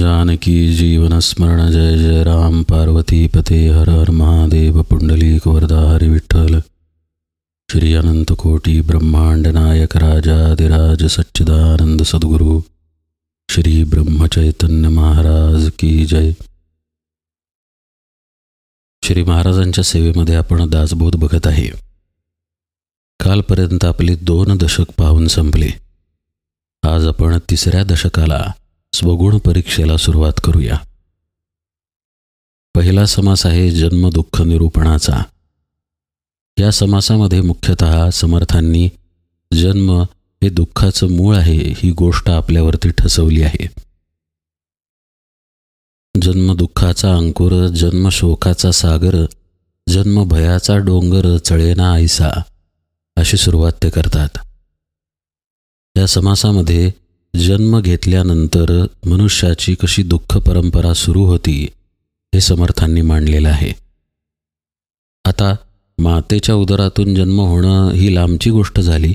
जानकी जीवन स्मरण जय जय राम पार्वती पते हर हर महादेव पुंडलीक वरदा हरि विठ्ठल श्री अनंत कोटी ब्रह्मांड नायक राजाधिराज सच्चिदानंद सद्गुरु श्री ब्रह्म चैतन्य महाराज की जय। श्री महाराजांच्या सेवेमध्ये आपण दासबोध बघत आहे। कालपर्यंत आपली 2 दशक पाहून संपली। आज आपण 3ऱ्या दशकाला स्वगुण परीक्षेला सुरुवात करूया। पहिला समास आहे जन्म दुःख निरूपणाचा। या समासामध्ये मुख्यतः समर्थांनी जन्म हे दुःखाचं मूळ आहे ही गोष्ट आपल्यावरती ठसवली आहे। जन्म दुःखाचा अंकुर, जन्म शोकाचा सागर, जन्म भयाचा डोंगर चळेना ऐसा, अशी सुरुवात ते करतात। या समासामध्ये जन्म घेतल्यानंतर मनुष्याची कशी दुःख परंपरा सुरू होती हे समर्थांनी मांडलेलं आहे। आता मातेच्या उदरातून जन्म होणं ही लांबची गोष्ट झाली।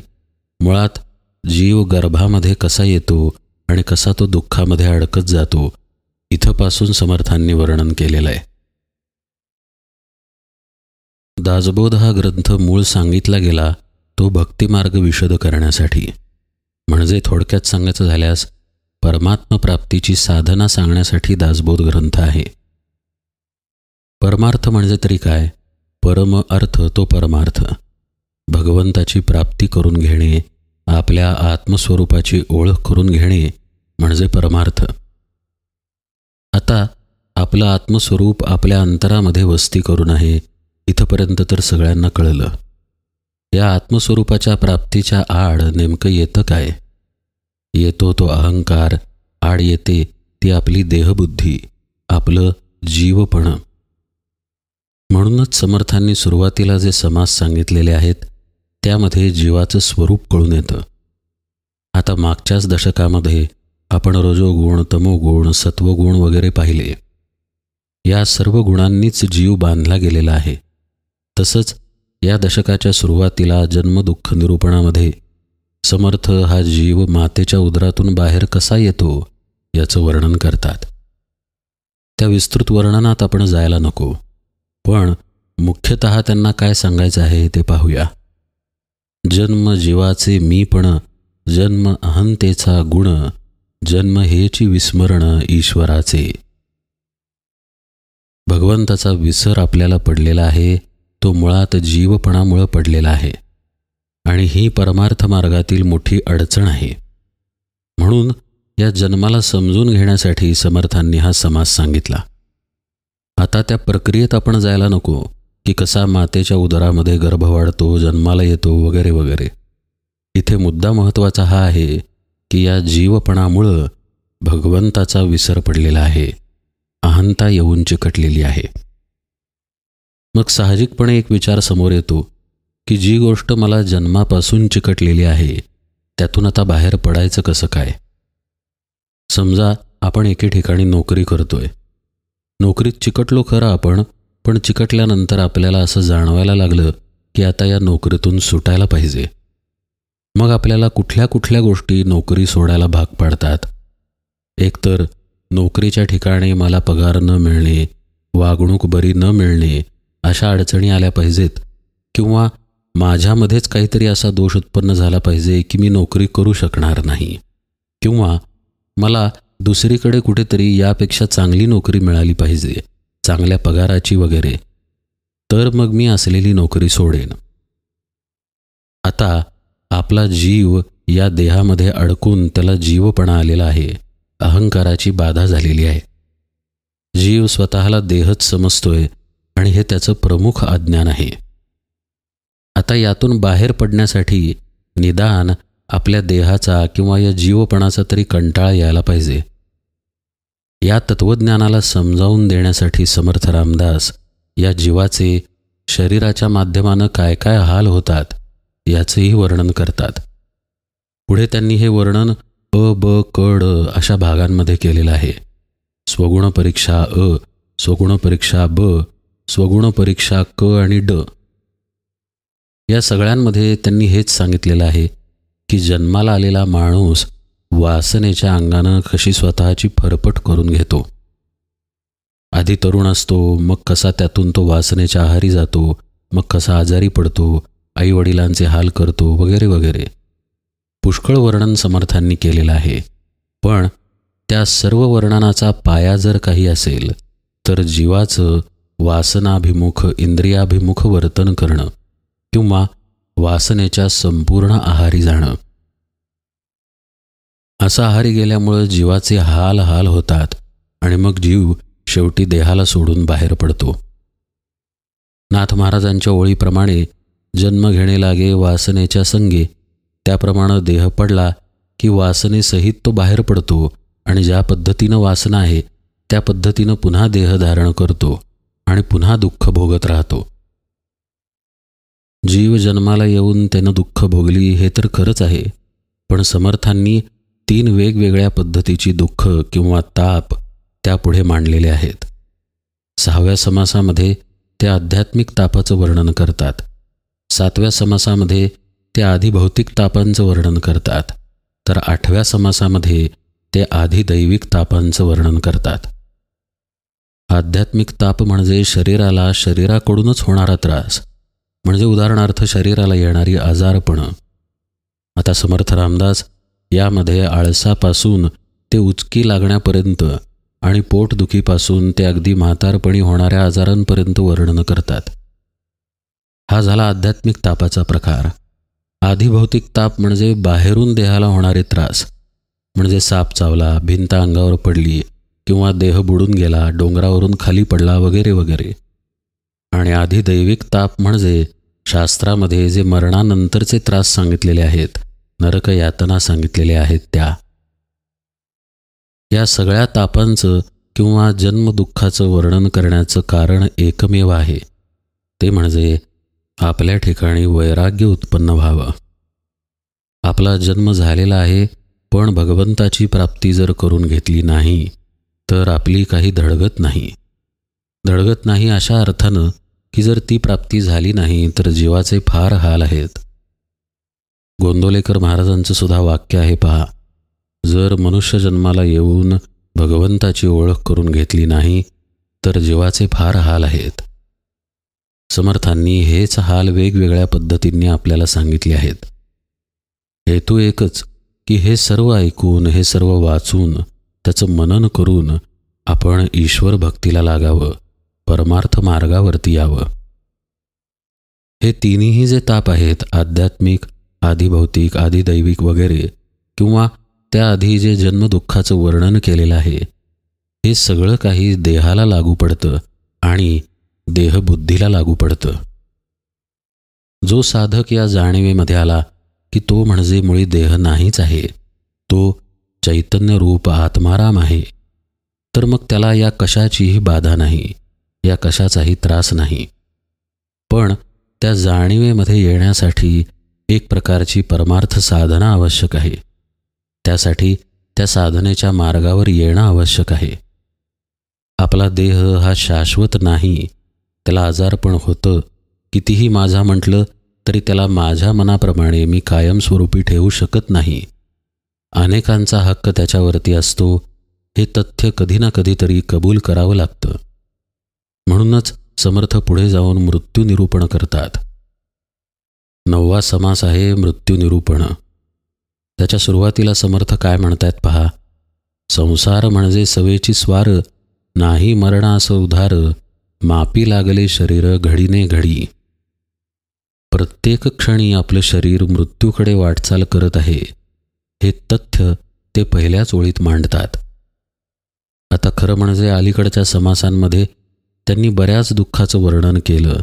मुळात जीव गर्भामध्ये कसा येतो आणि कसा तो दुःखामध्ये अडकत जातो इथपासून समर्थांनी वर्णन केलेलं आहे। दासबोध हा ग्रंथ मूळ सांगितला गेला तो भक्तिमार्ग विशद करण्यासाठी, म्हणजे थोडक्यात सांगायचं झाल्यास परमात्म प्राप्तीची साधना सांगण्यासाठी दासबोध ग्रंथ आहे। परमार्थ म्हणजे तरी काय? परम अर्थ तो परमार्थ, भगवंताची प्राप्ती करून घेणे, आपल्या आत्मस्वरूपाची ओळख करून घेणे म्हणजे परमार्थ। आता आपलं आत्मस्वरूप आपल्या अंतरामध्ये वस्ती करून आहे इथपर्यंत तर सगळ्यांना कळलं। या आत्मस्वरूपाच्या प्राप्तीच्या आड नेमकं येतं काय? येतो तो अहंकार, आड येते ती आपली देहबुद्धी, आपलं जीवपण। म्हणूनच समर्थांनी सुरुवातीला जे समास सांगितलेले आहेत त्यामध्ये जीवाचं स्वरूप कळून येतं। आता मागच्याच दशकामध्ये आपण रजोगुण, तमोगुण, सत्वगुण वगैरे पाहिले। या सर्व गुणांनीच जीव बांधला गेलेला आहे। तसंच या दशकाच्या सुरुवातीला जन्मदुःख निरूपणामध्ये समर्थ हा जीव मातेच्या उदरातून बाहेर कसा येतो याचं वर्णन करतात। त्या विस्तृत वर्णनात आपण जायला नको, पण मुख्यतः त्यांना काय सांगायचं आहे ते पाहूया। जन्म जीवाचे मीपण, जन्म अहंतेचा गुण, जन्म हेची विस्मरण ईश्वराचे। भगवंताचा विसर आपल्याला पडलेला आहे तो मुळात जीवपणामुळे पडलेला आहे आणि ही परमार्थ मार्गातील मोठी अडचण आहे। म्हणून या जन्माला समजून घेण्यासाठी समर्थांनी हा समास सांगितला। आता त्या प्रक्रियेत आपण जायला नको की कसा मातेच्या उदरामध्ये गर्भ वाढतो, जन्माला येतो वगैरे वगैरे। इथे मुद्दा महत्त्वाचा हा आहे की या जीवपणामुळं भगवंताचा विसर पडलेला आहे, अहंता येऊन चिकटलेली आहे। मग साहजिकपणे एक विचार समोर येतो की जी गोष्ट मला जन्मापासून चिकटलेली आहे त्यातून आता बाहेर पडायचं कसं काय? समजा आपण एके ठिकाणी नोकरी करतोय। नोकरीत चिकटलो खरं आपण, पण चिकटल्यानंतर आपल्याला असं जाणवायला लागलं की आता या नोकरीतून सुटायला पाहिजे। मग आपल्याला कुठल्या कुठल्या गोष्टी नोकरी सोडायला भाग पाडतात? एकतर नोकरीच्या ठिकाणी मला पगार न मिळणे, वागणूक बरी न मिळणे अशा अडचणी आल्या पाहिजेत, किंवा माझ्यामध्येच काहीतरी असा दोष उत्पन्न झाला पाहिजे की मी नोकरी करू शकणार नाही, किंवा मला दुसरीकडे कुठेतरी यापेक्षा चांगली नोकरी मिळाली पाहिजे, चांगल्या पगाराची वगैरे, तर मग मी असलेली नोकरी सोडेन। आता आपला जीव या देहामध्ये अडकून त्याला जीवपणा आलेला आहे, अहंकाराची बाधा झालेली आहे। जीव स्वतःला देहच समजतोय आणि हे त्याचं प्रमुख अज्ञान आहे। आता यातून बाहेर पडण्यासाठी निदान आपल्या देहाचा किंवा या जीवपणाचा तरी कंटाळा यायला पाहिजे। या तत्वज्ञानाला समजावून देण्यासाठी समर्थ रामदास या जीवाचे शरीराच्या माध्यमानं काय काय हाल होतात याचेही वर्णन करतात। पुढे त्यांनी हे वर्णन अ, ब, क, ड अशा भागांमध्ये केलेलं आहे। स्वगुण परीक्षा अ, स्वगुण परीक्षा ब, स्वगुण परीक्षा क आणि ड। या सगळ्यांमध्ये त्यांनी हेच सांगितलेलं आहे की जन्माला आलेला माणूस वासनेच्या अंगानं कशी स्वतःची फरफट करून घेतो. आधी तरुण असतो, मग कसा त्यातून तो वासनेच्या आहारी जातो, मग कसा आजारी पडतो, आईवडिलांचे हाल करतो, वगैरे वगैरे. पुष्कळ वर्णन समर्थांनी केलेलं आहे. पण त्या सर्व वर्णनाचा पाया जर काही असेल तर जीवाचं वासनाभिमुख इंद्रियाभिमुख वर्तन करणं किंवा वासनेच्या संपूर्ण आहारी जाणं. असं आहारी गेल्यामुळं जीवाचे हाल हाल होतात आणि मग जीव शेवटी देहाला सोडून बाहेर पडतो. नाथ महाराजांच्या ओळीप्रमाणे जन्म घेणे लागे वासनेच्या संगे, त्याप्रमाणे देह पडला की वासनेसहित तो बाहेर पडतो आणि ज्या पद्धतीनं वासना आहे त्या पद्धतीनं पुन्हा देह धारण करतो आणि पुन्हा दुःख भोगत राहतो. जीव जन्माला येऊन त्यानं दुःख भोगली हे तर खरंच आहे, पण समर्थांनी 3 वेगवेगळ्या पद्धतीची दुःख किंवा ताप त्यापुढे मांडलेले आहेत. 6व्या समासामध्ये ते आध्यात्मिक तापाचं वर्णन करतात. 7व्या समासामध्ये ते आधी भौतिक तापांचं वर्णन करतात. तर 8व्या समासामध्ये ते आधी दैविक तापांचं वर्णन करतात. आध्यात्मिक ताप म्हणजे शरीराकडूनच होणारा त्रास, म्हणजे उदाहरणार्थ शरीराला येणारी आजारपणं. आता समर्थ रामदास यामध्ये आळसापासून ते उचकी लागण्यापर्यंत आणि पोटदुखीपासून ते अगदी म्हातारपणी होणाऱ्या आजारांपर्यंत वर्णन करतात. हा झाला आध्यात्मिक तापाचा प्रकार. आधी भौतिक ताप म्हणजे बाहेरून देहाला होणारे त्रास, म्हणजे साप चावला, भिंत अंगावर पडली किंवा देह बुडून गेला, डोंगरावरून खाली पडला, वगैरे वगैरे. आणि आधी दैविक ताप म्हणजे शास्त्रामध्ये जे मरणानंतरचे त्रास सांगितलेले आहेत, नरक यातना सांगितलेले आहेत त्या. या सगळ्या तापांचं किंवा जन्मदुःखाचं वर्णन करण्याचं कारण एकमेव आहे, ते म्हणजे आपल्या ठिकाणी वैराग्य उत्पन्न व्हावं. आपला जन्म झालेला आहे, पण भगवंताची प्राप्ती जर करून घेतली नाही तर आपली काही धडगत नाही. धडगत नाही अशा अर्थानं की जर ती प्राप्ती झाली नाही तर जीवाचे फार हाल आहेत. गोंदवलेकर महाराजांचं सुद्धा वाक्य आहे पहा, जर मनुष्य जन्माला येऊन भगवंताची ओळख करून घेतली नाही तर जीवाचे फार हाल आहेत. समर्थांनी हेच हाल वेगवेगळ्या पद्धतींनी आपल्याला सांगितले आहेत. हेतू एकच की हे सर्व ऐकून, हे सर्व वाचून, त्याचं मनन करून आपण ईश्वर भक्तीला लागावं, परमार्थ मार्गावरती यावं. हे तिन्ही जे ताप आहेत, आध्यात्मिक, आधिभौतिक, आधिदैविक वगैरे, किंवा त्याआधी जे जन्मदुःखाचं वर्णन केलेलं आहे, हे सगळं काही देहाला लागू पडतं आणि देहबुद्धीला लागू पडतं. जो साधक या जाणीवेमध्ये आला की तो म्हणजे मुळी देह नाहीच आहे, तो चैतन्य रूप आत्माराम आहे, तर मग त्याला या कशाचीही बाधा नाही, या कशाचाही त्रास नाही. पण त्या जाणीवेमध्ये येण्यासाठी एक प्रकारची परमार्थ साधना आवश्यक आहे. त्यासाठी त्या साधनेच्या मार्गावर येणं आवश्यक आहे. आपला देह हा शाश्वत नाही, त्याला आजारपण होतं. कितीही माझा म्हटलं तरी त्याला माझ्या मनाप्रमाणे मी कायमस्वरूपी ठेवू शकत नाही. अनेकांचा हक्क त्याच्यावरती असतो, हे तथ्य कधी ना कधीतरी कबूल करावं लागतं. म्हणूनच समर्थ पुढे जाऊन मृत्यूनिरूपण करतात. 9वा समास आहे मृत्यूनिरूपण. त्याच्या सुरुवातीला समर्थ काय म्हणतात पहा, संसार म्हणजे सवेची स्वार, नाही मरणास उधार, मापी लागले शरीर घडीने घडी. प्रत्येक क्षणी आपलं शरीर मृत्यूकडे वाटचाल करत आहे, हे तथ्य ते पहिल्याच ओळीत मांडतात. आता खरं म्हणजे अलीकडच्या समासांमध्ये त्यांनी बऱ्याच दुःखाचं वर्णन केलं,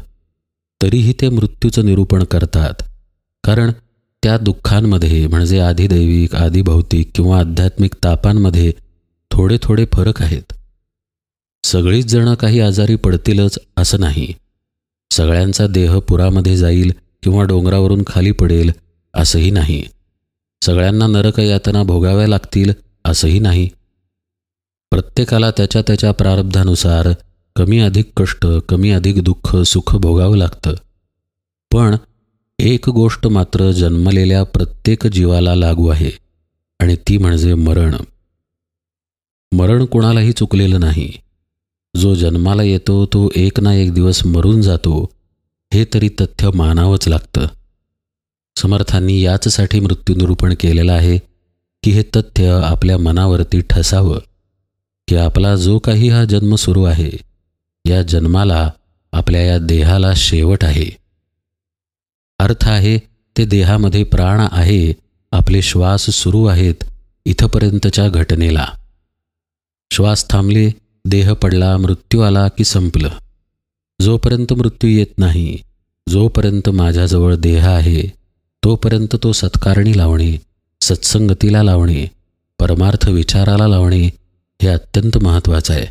तरीही ते मृत्यूचं निरूपण करतात. कारण त्या दुःखांमध्ये म्हणजे आधिदैविक, आधिभौतिक किंवा आध्यात्मिक तापांमध्ये थोडे थोडे फरक आहेत. सगळीच जणं काही आजारी पडतीलच असं नाही. सगळ्यांचा देह पुरामध्ये जाईल किंवा डोंगरावरून खाली पडेल असंही नाही. सगळ्यांना नरक यातना भोगाव्या लागतील असंही नाही. प्रत्येकाला त्याच्या त्याच्या प्रारब्धानुसार कमी अधिक कष्ट, कमी अधिक दुःख, सुख भोगावं लागतं. पण एक गोष्ट मात्र जन्मलेल्या प्रत्येक जीवाला लागू आहे, आणि ती म्हणजे मरण. मरण कोणालाही चुकलेलं नाही. जो जन्माला येतो तो एक ना एक दिवस मरून जातो, हे तरी तथ्य मानावंच लागतं. समर्थांनी याचसाठी मृत्यूनिरूपण केलेलं आहे की हे तथ्य आपल्या मनावरती ठसावं की आपला जो काही हा जन्म सुरू आहे, या जन्माला, आपल्या या देहाला शेवट आहे. अर्थ आहे ते देहामध्ये प्राण आहे, आपले श्वास सुरू आहेत इथपर्यंतच्या घटनेला. श्वास थांबले, देह पडला, मृत्यू आला की संपलं. जोपर्यंत मृत्यू येत नाही, जोपर्यंत माझ्याजवळ देह आहे, तोपर्यंत तो सत्कारणी लावणे, सत्संगतीला लावणे, परमार्थ विचाराला लावणे हे अत्यंत महत्त्वाचं आहे.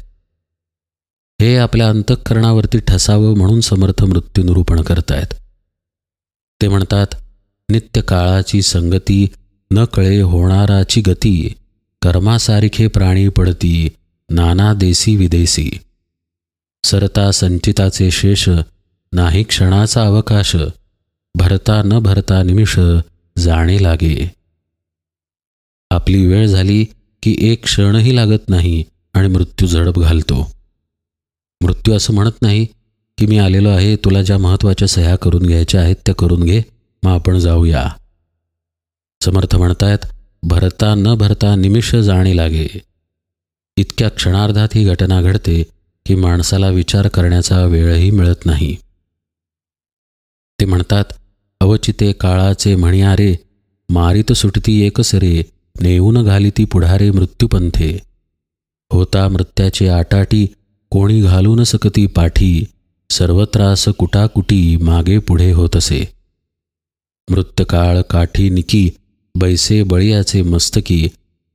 हे आपल्या अंतःकरणावरती ठसावं म्हणून समर्थ मृत्यूनिरूपण करतायत. ते म्हणतात, नित्य काळाची संगती, न कळे होणाराची गती, कर्मासारिखे प्राणी पडती, नाना देसी विदेसी. सरता संचिताचे शेष, नाही क्षणाचा अवकाश, भरता न भरता निमिष, जाणे लागे. आपली वेळ झाली की एक क्षणही लागत नाही आणि मृत्यू झडप घालतो. मृत्यू असं म्हणत नाही की मी आलेलो आहे, तुला ज्या महत्त्वाच्या सह्या करून घ्यायच्या आहेत त्या करून घे, मग आपण जाऊया. समर्थ म्हणतायत, भरता न भरता निमिष जाणे लागे. इतक्या क्षणार्धात ही घटना घडते की माणसाला विचार करण्याचा वेळही मिळत नाही. ते म्हणतात, अवचिते काळाचे म्हणियारे, मारित सुटती एकसरे, नेऊन घालिती पुढारे मृत्यूपंथे. होता मृत्याचे आटाटी, कोणी घालू न सकती पाठी, सर्वत्रास कुटाकुटी, मागे पुढे होतसे. मृत्यकाळ काठी निकी, बैसे बळीयाचे मस्तकी,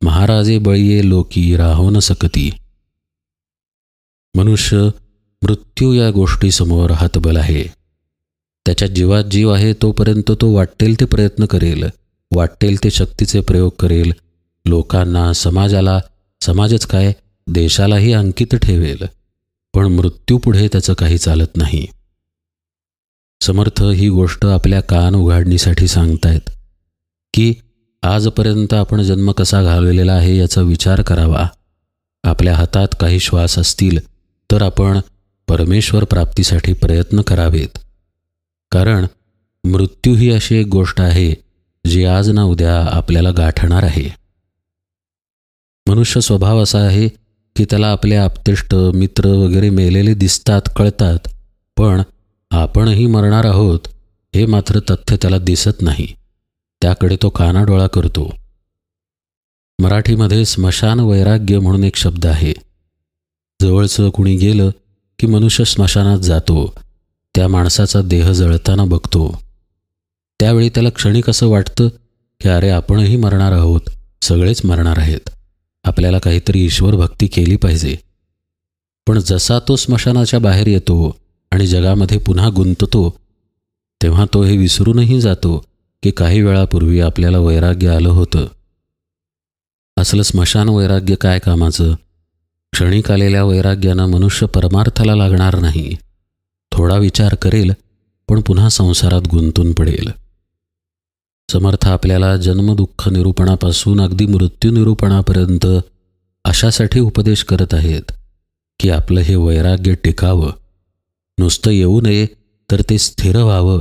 महाराजे बळीये लोकी, राहो न सकती. मनुष्य मृत्यू या गोष्टीसमोर हतबल आहे. त्याच्या जीवात जीव आहे तोपर्यंत तो वाटेल ते प्रयत्न करेल, वाटेल ते शक्तीचे प्रयोग करेल, लोकांना, समाजाला, समाजच काय देशालाही अंकित ठेवेल. पण मृत्यूपुढे त्याचं काही चालत नाही. समर्थ ही गोष्ट आपल्या कान उघाडणीसाठी सांगतायत की आजपर्यंत आपण जन्म कसा घालवलेला आहे याचा विचार करावा. आपल्या हातात काही श्वास असतील तर आपण परमेश्वर प्राप्तीसाठी प्रयत्न करावेत. कारण मृत्यू ही अशी एक गोष्ट आहे जी आज ना उद्या आपल्याला गाठणार आहे. मनुष्य स्वभाव असा आहे की त्याला आपले आप्तेष्ट, मित्र वगैरे मेलेले दिसतात, कळतात, पण आपणही मरणार आहोत हे मात्र तथ्य त्याला दिसत नाही. त्याकडे तो कानाडोळा करतो. मराठीमध्ये स्मशान वैराग्य म्हणून एक शब्द आहे. जवळचं कुणी गेलं की मनुष्य स्मशानात जातो, त्या माणसाचा देह जळताना बघतो. त्यावेळी त्याला क्षणिक असं वाटतं की अरे आपणही मरणार आहोत, सगळेच मरणार आहेत, आपल्याला काहीतरी ईश्वर भक्ती केली पाहिजे. पण जसा तो स्मशानाच्या बाहेर येतो आणि जगामध्ये पुन्हा गुंततो, तेव्हा तो हे विसरूनही जातो की काही वेळापूर्वी आपल्याला वैराग्य आलं होतं. असलं स्मशान वैराग्य काय कामाचं? क्षणिक आलेल्या वैराग्यानं मनुष्य परमार्थाला लागणार नाही. थोडा विचार करेल पण पुन्हा संसारात गुंतून पडेल. समर्थ आपल्याला जन्मदुःख निरूपणापासून अगदी मृत्यू निरूपणापर्यंत अशासाठी उपदेश करत आहेत की आपलं हे वैराग्य टिकावं, नुसतं येऊ नये तर ते स्थिर व्हावं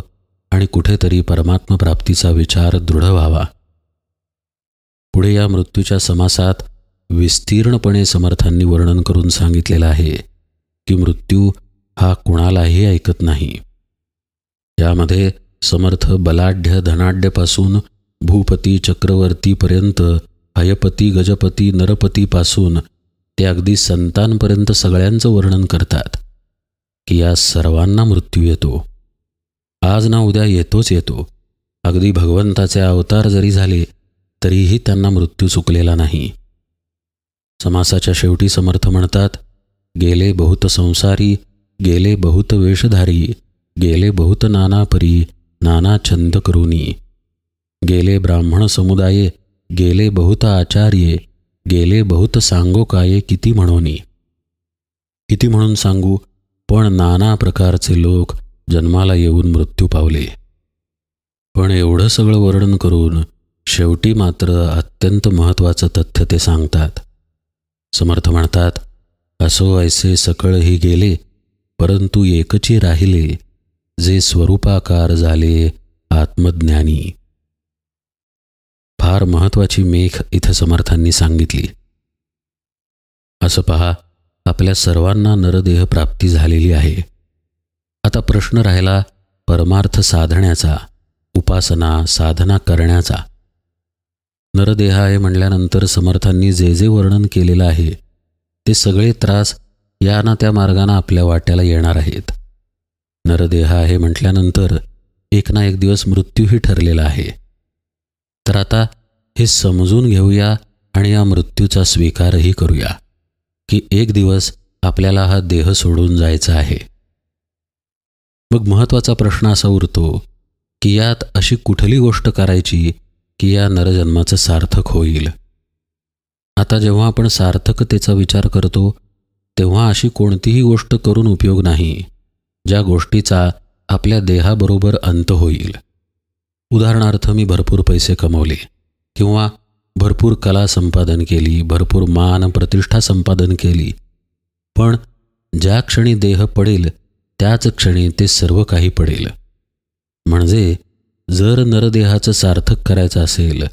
आणि कुठेतरी परमात्मप्राप्तीचा विचार दृढ व्हावा. पुढे या मृत्यूच्या समासात विस्तीर्णपणे समर्थांनी वर्णन करून सांगितलेलं आहे की मृत्यू हा कुणालाही ऐकत नाही. यामध्ये समर्थ बलाढ्य धनाढ्यपासून भूपती चक्रवर्तीपर्यंत, हयपती गजपती नरपतीपासून ते अगदी संतांपर्यंत सगळ्यांचं वर्णन करतात की या सर्वांना मृत्यू येतो. आज ना उद्या येतोच येतो. अगदी भगवंताचे अवतार जरी झाले तरीही त्यांना मृत्यू चुकलेला नाही. समासाच्या शेवटी समर्थ म्हणतात, गेले बहुत संसारी, गेले बहुत वेशधारी, गेले बहुत नाना परी, नाना छंद करुनी. गेले ब्राह्मण समुदाये, गेले बहुत आचार्ये, गेले बहुत सांगो काये किती म्हणोनी. किती म्हणून सांगू, पण नाना प्रकारचे लोक जन्माला येऊन मृत्यू पावले. पण एवढं सगळं वर्णन करून शेवटी मात्र अत्यंत महत्त्वाचं तथ्य ते सांगतात. समर्थ म्हणतात, असो ऐसे सकळही गेले, परंतु एकची राहिले, जे स्वरूपाकार झाले आत्मज्ञानी. फार महत्त्वाची मेख इथं समर्थांनी सांगितली. असं पहा, आपल्या सर्वांना नरदेह प्राप्ती झालेली आहे. आता प्रश्न राहिला परमार्थ साधण्याचा, उपासना साधना करण्याचा. नरदेह आहे म्हणल्यानंतर समर्थांनी जे जे वर्णन केलेलं आहे ते सगळे त्रास या ना त्या मार्गाने आपल्या वाट्याला येणार आहेत. नरदेह आहे म्हटल्यानंतर एक ना एक दिवस मृत्यूही ठरलेला आहे. तर आता हे समजून घेऊया आणि या मृत्यूचा स्वीकारही करूया की एक दिवस आपल्याला हा देह सोडून जायचा आहे. मग महत्त्वाचा प्रश्न असा उरतो की यात अशी कुठली गोष्ट करायची की या नरजन्माचं सार्थक होईल. आता जेव्हा आपण सार्थकतेचा विचार करतो तेव्हा अशी कोणतीही गोष्ट करून उपयोग नाही ज्या गोष्टीचा आपल्या देहाबरोबर अंत होईल. उदाहरणार्थ, मी भरपूर पैसे कमवले किंवा भरपूर कला संपादन केली, भरपूर मान प्रतिष्ठा संपादन केली, पण ज्या क्षणी देह पडेल त्याच क्षणी ते सर्व काही पडेल. म्हणजे जर नरदेहाचं सार्थक करायचं असेल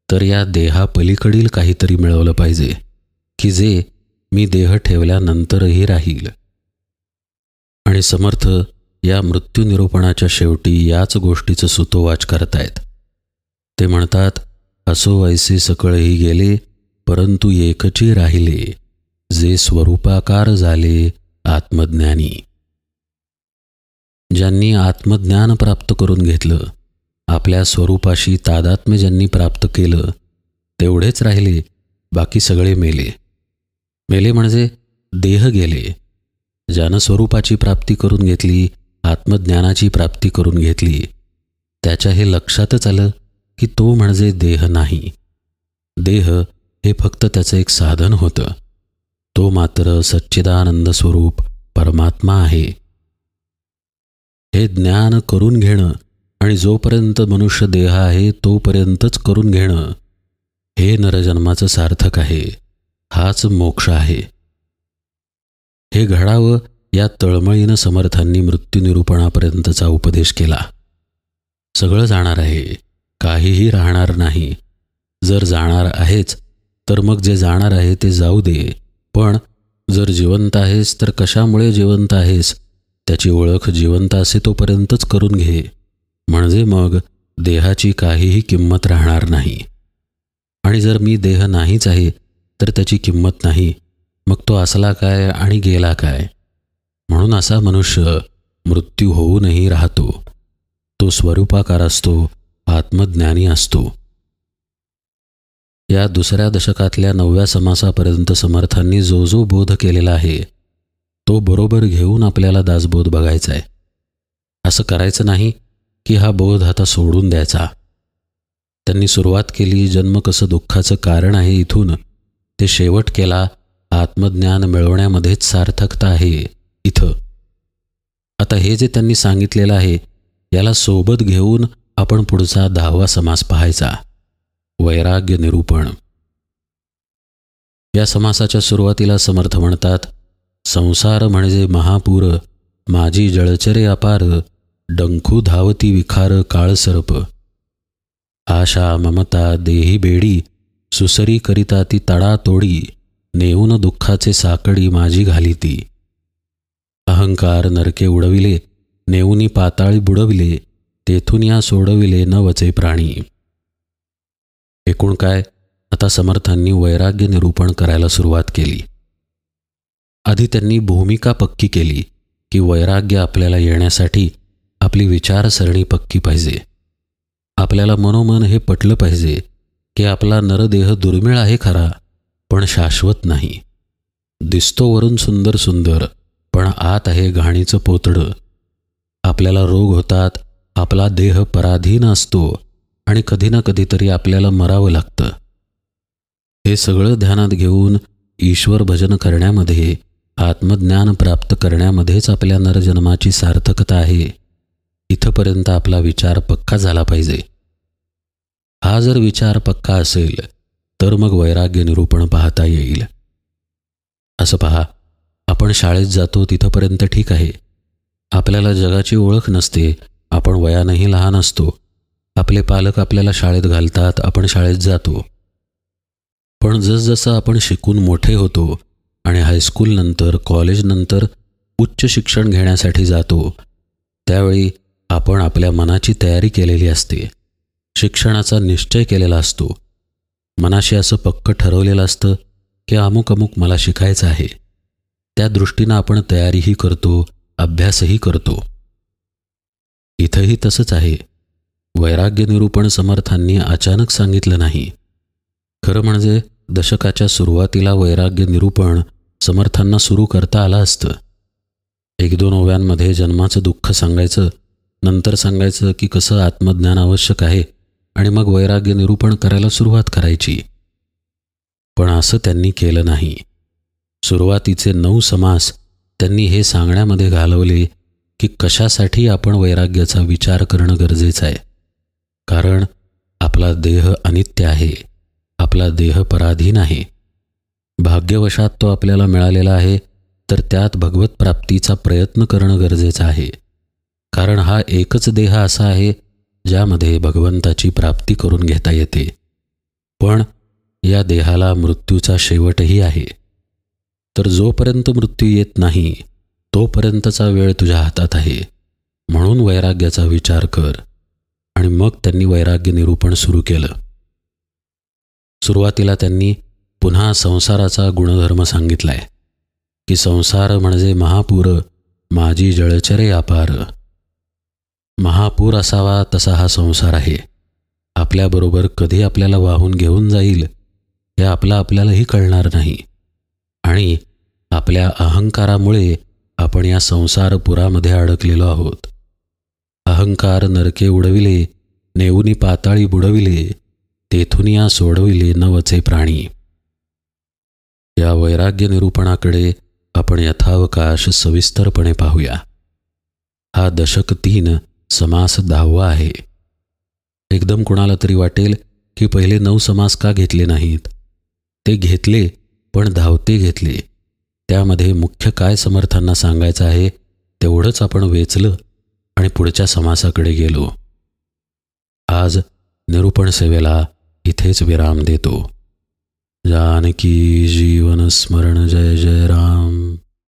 तर या देहापलीकडील काहीतरी मिळवलं पाहिजे की जे मी देह ठेवल्यानंतरही राहील. आणि समर्थ या मृत्यूनिरूपणाच्या शेवटी याच गोष्टीचं सुतोवाच करतायत. ते म्हणतात, असो ऐसे सकळही गेले, परंतु एकची राहिले, जे स्वरूपाकार झाले आत्मज्ञानी. ज्यांनी आत्मज्ञान प्राप्त करून घेतलं, आपल्या स्वरूपाशी तादात्म्य ज्यांनी प्राप्त केलं, तेवढेच राहिले, बाकी सगळे मेले. मेले म्हणजे देह गेले. ज्यानं स्वरूपाची प्राप्ती करून घेतली, आत्मज्ञानाची प्राप्ती करून घेतली, त्याच्या हे लक्षातच आलं की तो म्हणजे देह नाही. देह हे फक्त त्याचं एक साधन होतं. तो मात्र सच्चिदानंद स्वरूप परमात्मा आहे. हे ज्ञान करून घेणं आणि जोपर्यंत मनुष्य देह आहे तोपर्यंतच करून घेणं हे नरजन्माचं सार्थक आहे. हाच मोक्ष आहे. हे घडावं या तळमळीनं समर्थांनी मृत्यूनिरूपणापर्यंतचा उपदेश केला. सगळं जाणार आहे, काहीही राहणार नाही. जर जाणार आहेच तर मग जे जाणार आहे ते जाऊ दे, पण जर जिवंत आहेस तर कशामुळे जिवंत आहेस त्याची ओळख जिवंत असे तोपर्यंतच करून घे. म्हणजे मग देहाची काहीही किंमत राहणार नाही. आणि जर मी देह नाहीच आहे तर त्याची किंमत नाही, मग तो असला काय आणि गेला काय. म्हणून असा मनुष्य मृत्यू होऊनही राहतो. तो स्वरूपाकार असतो, आत्मज्ञानी असतो. या दुसऱ्या दशकातल्या 9व्या समासापर्यंत समर्थांनी जो जो बोध केलेला आहे तो बरोबर घेऊन आपल्याला दासबोध बघायचा आहे. असं करायचं नाही की हा बोध आता सोडून द्यायचा. त्यांनी सुरुवात केली जन्म कसं दुःखाचं कारण आहे इथून, ते शेवट केला आत्मज्ञान मिळवण्यामध्येच सार्थकता आहे इथं. आता हे जे त्यांनी सांगितलेलं आहे याला सोबत घेऊन आपण पुढचा 10वा समास पाहायचा, वैराग्य निरूपण. या समासाच्या सुरुवातीला समर्थ म्हणतात, संसार म्हणजे महापूर, माझी जळचरे अपार, डंखू धावती विखार काळसर्प. आशा ममता देही बेडी, सुसरी करिता ती तडा तोडी, नेऊन दुःखाचे साकडी माझी घालिती. अहंकार नरके उडविले, नेऊनी पाताळी बुडविले, तेथून या सोडविले न वचे प्राणी. एकूण काय, आता समर्थांनी वैराग्य निरूपण करायला सुरुवात केली. आधी त्यांनी भूमिका पक्की केली की वैराग्य आपल्याला येण्यासाठी आपली विचारसरणी पक्की पाहिजे. आपल्याला मनोमन हे पटलं पाहिजे की आपला नरदेह दुर्मिळ आहे खरा, पण शाश्वत नाही. दिसतो वरून सुंदर सुंदर, पण आत आहे घाणीचं पोतडं. आपल्याला रोग होतात, आपला देह पराधीन असतो आणि कधी ना कधीतरी आपल्याला मरावं लागतं. हे सगळं ध्यानात घेऊन ईश्वर भजन करण्यामध्ये, आत्मज्ञान प्राप्त करण्यामध्येच आपल्या नरजन्माची सार्थकता आहे. इथपर्यंत आपला विचार पक्का झाला पाहिजे. हा जर विचार पक्का असेल तर मग वैराग्य निरूपण पाहता येईल. असं पहा, आपण शाळेत जातो तिथपर्यंत ठीक आहे. आपल्याला जगाची ओळख नसते, आपण वयानंही लहान असतो. आपले पालक आपल्याला शाळेत घालतात, आपण शाळेत जातो. पण जसजसं आपण शिकून मोठे होतो आणि हायस्कूलनंतर कॉलेजनंतर उच्च शिक्षण घेण्यासाठी जातो, त्यावेळी आपण आपल्या मनाची तयारी केलेली असते. शिक्षणाचा निश्चय केलेला असतो. मनाशी असं पक्क ठरवलेलं असतं की अमुक अमुक मला शिकायचं आहे. त्या दृष्टीनं आपण तयारीही करतो, अभ्यासही करतो. इथंही तसंच आहे. वैराग्य निरूपण समर्थांनी अचानक सांगितलं नाही. खरं म्हणजे दशकाच्या सुरुवातीला वैराग्य निरूपण समर्थांना सुरू करता आलं असतं. 1-2 ओव्यांमध्ये जन्माचं दुःख सांगायचं, नंतर सांगायचं की कसं आत्मज्ञान आवश्यक आहे आणि मग वैराग्य निरूपण करायला सुरुवात करायची. पण असं त्यांनी केलं नाही. सुरुवातीचे 9 समास त्यांनी हे सांगण्यामध्ये घालवले की कशासाठी आपण वैराग्याचा विचार करणं गरजेचं आहे. कारण आपला देह अनित्य आहे, आपला देह पराधीन आहे. भाग्यवशात तो आपल्याला मिळालेला आहे, तर त्यात भगवत प्राप्तीचा प्रयत्न करणं गरजेचं आहे. कारण हा एकच देह असा आहे ज्यामध्ये भगवंताची प्राप्ती करून घेता येते. पण या देहाला मृत्यूचा शेवटही आहे. तर जोपर्यंत मृत्यू येत नाही तोपर्यंतचा वेळ तुझ्या हातात आहे. म्हणून वैराग्याचा विचार कर. आणि मग त्यांनी वैराग्य निरूपण सुरू केलं. सुरुवातीला त्यांनी पुन्हा संसाराचा गुणधर्म सांगितलाय की संसार म्हणजे महापूर, माझी जळचरे अपार. महापूर असावा तसा हा संसार आहे. आपल्याबरोबर कधी आपल्याला वाहून घेऊन जाईल हे आपल्यालाही कळणार नाही. आणि आपल्या अहंकारामुळे आपण या संसारपुरामध्ये अडकलेलो आहोत. अहंकार नरके उडविले, नेऊनी पाताळी बुडविले, तेथून या सोडविले नवचे प्राणी. या वैराग्य निरूपणाकडे आपण यथावकाश सविस्तरपणे पाहूया. हा दशक 3 समास 10वा आहे. एकदम कुणाला तरी वाटेल की पहिले 9 समास का घेतले नाहीत. ते घेतले, पण धावते घेतले. त्यामध्ये मुख्य काय समर्थांना सांगायचं आहे तेवढंच आपण वेचलं आणि पुढच्या समासाकडे गेलो. आज निरूपण सेवेला इथेच विराम देतो. जानकी जीवन स्मरण जय जय राम.